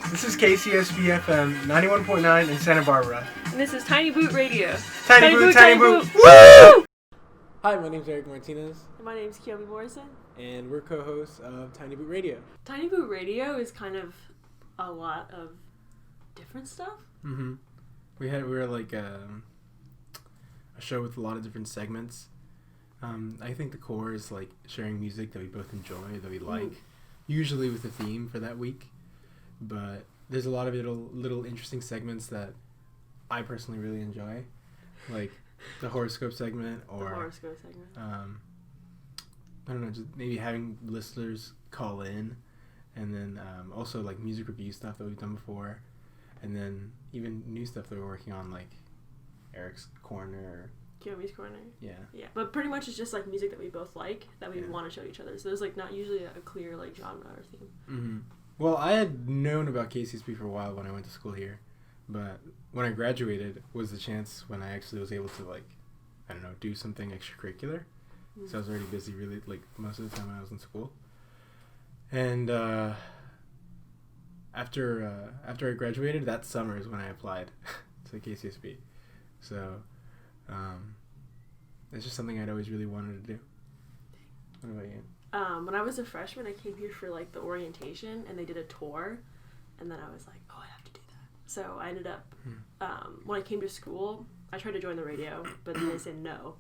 This is KCSB FM 91.9 in Santa Barbara. And this is Tiny Boot Radio. Tiny Boot, Tiny Boot. Woo! Hi, my name's Eric Martinez. And my name's Kiyomi Morrison. And we're co-hosts of Tiny Boot Radio. Tiny Boot Radio is kind of a lot of different stuff. Mm-hmm. We were like a show with a lot of different segments. I think the core is like sharing music that we both enjoy, that we like, usually with a theme for that week. But there's a lot of little interesting segments that I personally really enjoy, like the horoscope segment, or I don't know, just maybe having listeners call in, and then also like music review stuff that we've done before, and then even new stuff that we're working on, like Eric's Corner. Kiyomi's Corner. Yeah. Yeah, but pretty much it's just like music that we both like that we want to show each other. So there's like not usually a clear like genre or theme. Mm-hmm. Well, I had known about KCSB for a while when I went to school here, but when I graduated was the chance when I actually was able to like, I don't know, do something extracurricular. Mm-hmm. So I was already busy really like most of the time when I was in school. And after I graduated, that summer is when I applied to KCSB. So it's just something I'd always really wanted to do. What about you? When I was a freshman, I came here for like the orientation, and they did a tour, and then I was like, oh, I have to do that. So I ended up, when I came to school, I tried to join the radio, but then they said no.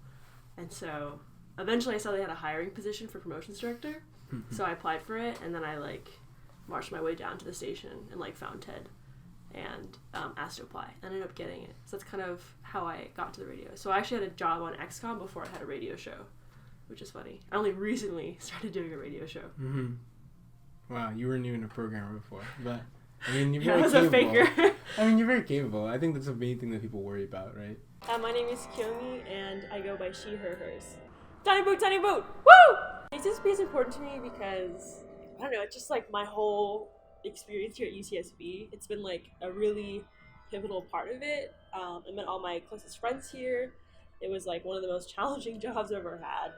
And so eventually I saw they had a hiring position for promotions director, so I applied for it, and then I like marched my way down to the station and like found Ted and asked to apply. I ended up getting it. So that's kind of how I got to the radio. So I actually had a job on XCOM before I had a radio show, which is funny. I only recently started doing a radio show. Mm-hmm. Wow, you weren't even a programmer before, but I mean, you're very capable. I was a faker. I mean, you're very capable. I think that's the main thing that people worry about, right? My name is Kiyomi, and I go by she, her, hers. Tiny boot, tiny boot! Woo! KCSB is important to me because, I don't know, it's just like my whole experience here at UCSB. It's been like a really pivotal part of it. I met all my closest friends here. It was like one of the most challenging jobs I've ever had.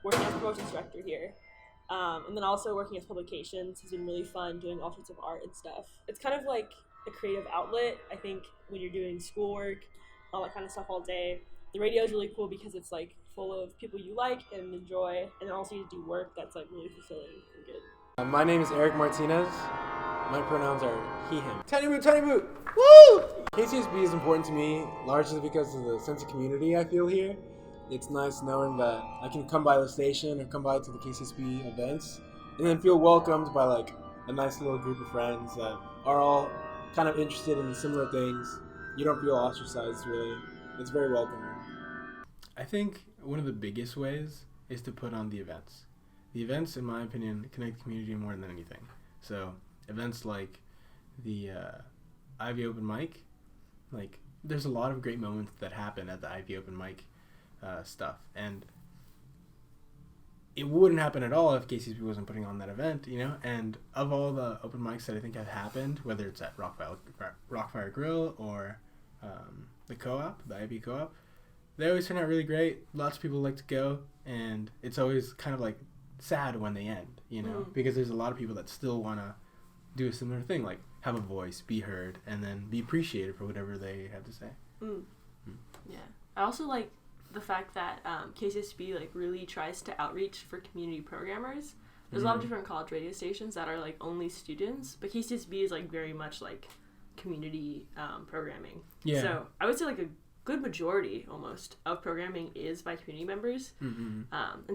Working as promotions director here, and then also working as publications has been really fun, doing all sorts of art and stuff. It's kind of like a creative outlet. I think when you're doing schoolwork, all that kind of stuff all day, the radio is really cool because it's like full of people you like and enjoy, and then also you do work that's like really fulfilling and good. My name is Eric Martinez. My pronouns are he, him. Tiny boot, tiny boot! Woo! KCSB is important to me largely because of the sense of community I feel here. It's nice knowing that I can come by the station or come by to the KCSB events and then feel welcomed by like a nice little group of friends that are all kind of interested in similar things. You don't feel ostracized, really. It's very welcoming. I think one of the biggest ways is to put on the events. The events, in my opinion, connect the community more than anything. So events like the Ivy Open Mic, like there's a lot of great moments that happen at the Ivy Open Mic stuff, and it wouldn't happen at all if KCSB wasn't putting on that event, you know. And of all the open mics that I think have happened, whether it's at Rockfire Grill or the co-op, the IB co-op, they always turn out really great. Lots of people like to go, and it's always kind of like sad when they end, you know, because there's a lot of people that still want to do a similar thing, like have a voice, be heard, and then be appreciated for whatever they have to say. Yeah, I also like the fact that KCSB like really tries to outreach for community programmers. There's a lot of different college radio stations that are like only students, but KCSB is like very much like community programming. Yeah. So I would say like a good majority almost of programming is by community members. And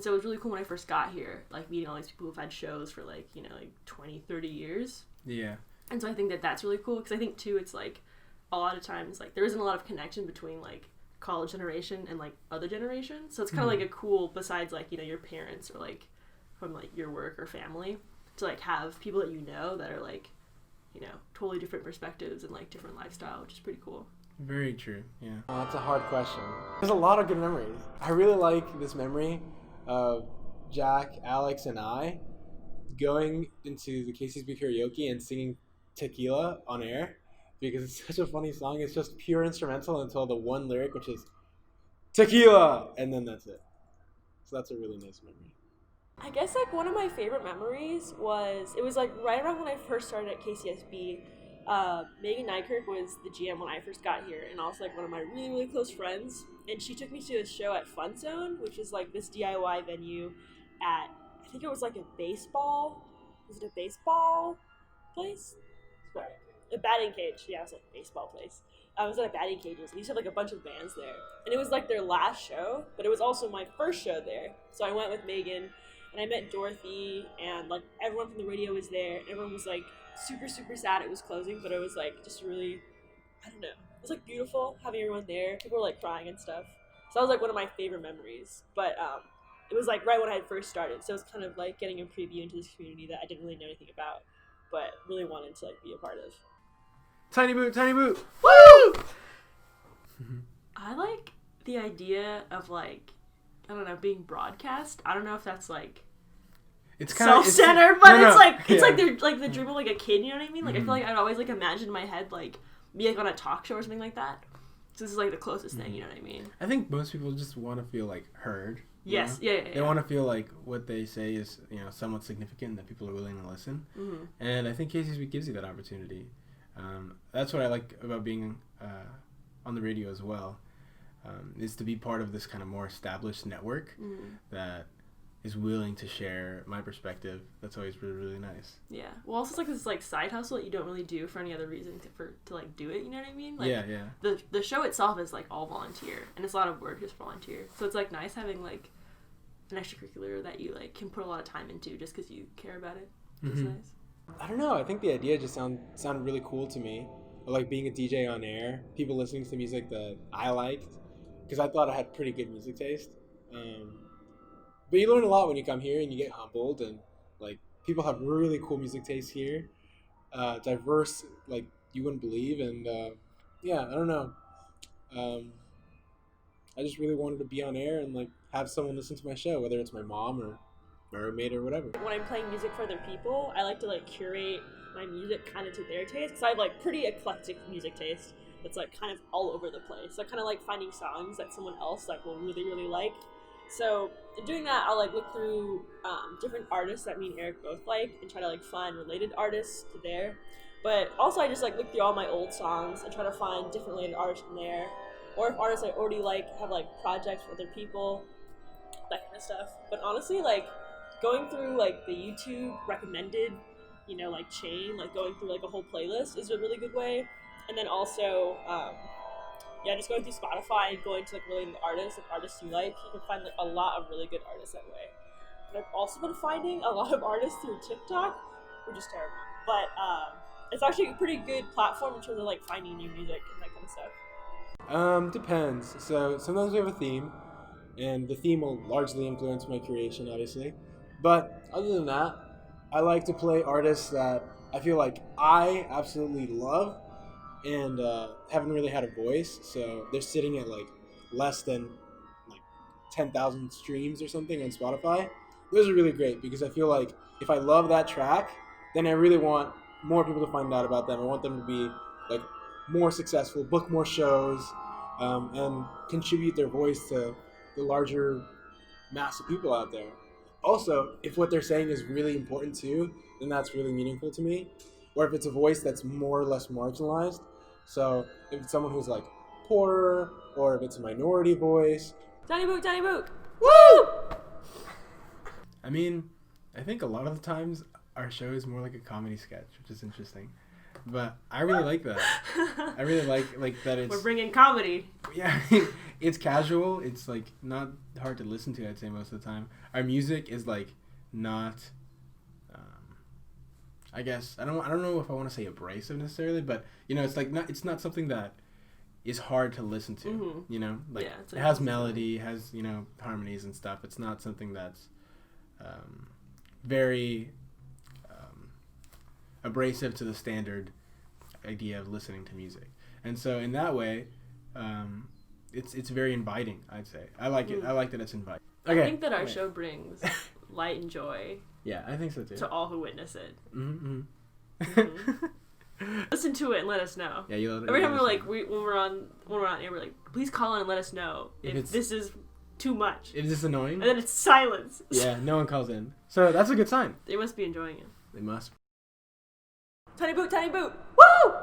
so it was really cool when I first got here, like meeting all these people who've had shows for like, you know, like 20, 30 years. Yeah. And so I think that that's really cool because I think too it's like a lot of times like there isn't a lot of connection between like college generation and like other generations, so it's kind of like a cool, besides like, you know, your parents or like from like your work or family, to like have people that you know that are like, you know, totally different perspectives and like different lifestyle, which is pretty cool. Very true. Yeah. That's a hard question. There's a lot of good memories. I really like this memory of Jack, Alex, and I going into the KCSB karaoke and singing Tequila on air. Because it's such a funny song. It's just pure instrumental until the one lyric, which is tequila, and then that's it. So that's a really nice memory. I guess, like, one of my favorite memories was, it was, like, right around when I first started at KCSB. Megan Nykirk was the GM when I first got here, and also, like, one of my really, really close friends. And she took me to a show at Fun Zone, which is, like, this DIY venue at, I think it was, like, was it a baseball place? A batting cage. Yeah, it was, like, a baseball place. I was at batting cages, and you had, like, a bunch of bands there. And it was, like, their last show, but it was also my first show there. So I went with Megan, and I met Dorothy, and, like, everyone from the radio was there. Everyone was, like, super, super sad it was closing, but it was, like, just really, I don't know. It was, like, beautiful having everyone there. People were, like, crying and stuff. So that was, like, one of my favorite memories. But it was, like, right when I had first started, so it was kind of, like, getting a preview into this community that I didn't really know anything about, but really wanted to, like, be a part of. Tiny Boot, Tiny Boot! Woo! I like the idea of, like, I don't know, being broadcast. I don't know if that's, like, it's kind of self-centered, but no, it's like yeah. like they're like the dream of, like, a kid. You know what I mean? Like, I feel like I'd always, like, imagine in my head, like, be, like, on a talk show or something like that. So this is, like, the closest thing. You know what I mean? I think most people just want to feel, like, heard. Yes. Yeah. Yeah. They want to feel like what they say is, somewhat significant, and that people are willing to listen. Mm-hmm. And I think KCSB gives you that opportunity. That's what I like about being on the radio as well, is to be part of this kind of more established network that is willing to share my perspective. That's always really, really nice. Yeah. Well, also, it's like this, like, side hustle that you don't really do for any other reason to like do it. You know what I mean? Like, yeah. The show itself is, like, all volunteer, and it's a lot of work just volunteer. So it's, like, nice having, like, an extracurricular that you, like, can put a lot of time into just because you care about it. It's nice. I don't know. I think the idea just sounded really cool to me. Like being a DJ on air, people listening to music that I liked, because I thought I had pretty good music taste. But you learn a lot when you come here, and you get humbled, and, like, people have really cool music taste here, diverse, like, you wouldn't believe, and yeah, I don't know. I just really wanted to be on air and, like, have someone listen to my show, whether it's my mom or my roommate or whatever. When I'm playing music for other people, I like to, like, curate my music kind of to their taste, because I have, like, pretty eclectic music taste that's, like, kind of all over the place. So I kind of like finding songs that someone else, like, will really, really like. So in doing that, I'll, like, look through different artists that me and Eric both like, and try to, like, find related artists to there. But also I just, like, look through all my old songs and try to find different related artists in there, or if artists I already like have, like, projects for other people, that kind of stuff. But honestly, like, going through, like, the YouTube recommended, like, chain, like, going through, like, a whole playlist is a really good way. And then also, just going through Spotify and going to, like, related artists, like, artists you like, you can find, like, a lot of really good artists that way. But I've also been finding a lot of artists through TikTok, which is terrible. But it's actually a pretty good platform in terms of, like, finding new music and that kind of stuff. Depends. So sometimes we have a theme, and the theme will largely influence my creation, obviously. But other than that, I like to play artists that I feel like I absolutely love and haven't really had a voice. So they're sitting at, like, less than, like, 10,000 streams or something on Spotify. Those are really great because I feel like if I love that track, then I really want more people to find out about them. I want them to be, like, more successful, book more shows, and contribute their voice to the larger mass of people out there. Also, if what they're saying is really important too, then that's really meaningful to me. Or if it's a voice that's more or less marginalized. So if it's someone who's, like, poorer, or if it's a minority voice. Tiny Boot, Tiny Boot! Woo! I mean, I think a lot of the times our show is more like a comedy sketch, which is interesting. But I really like that. I really like that it's... We're bringing comedy. Yeah, it's casual. It's, like, not hard to listen to, I'd say, most of the time. Our music is, like, not... I guess I don't know if I want to say abrasive necessarily, but, it's, like, it's not something that is hard to listen to. Like, it has melody, has harmonies and stuff. It's not something that's very abrasive to the standard idea of listening to music, and so in that way, it's very inviting. I'd say I like it. I like that it's inviting. Okay. I think that our show brings light and joy. Yeah, I think so too. To all who witness it. Mm-hmm. Listen to it and let us know. Yeah, every time we're like when we're on air, we're like, please call in and let us know if this is too much. It's just annoying. And then it's silence. Yeah, no one calls in. So that's a good sign. They must be enjoying it. They must. Tiny boot, tiny boot. Woo!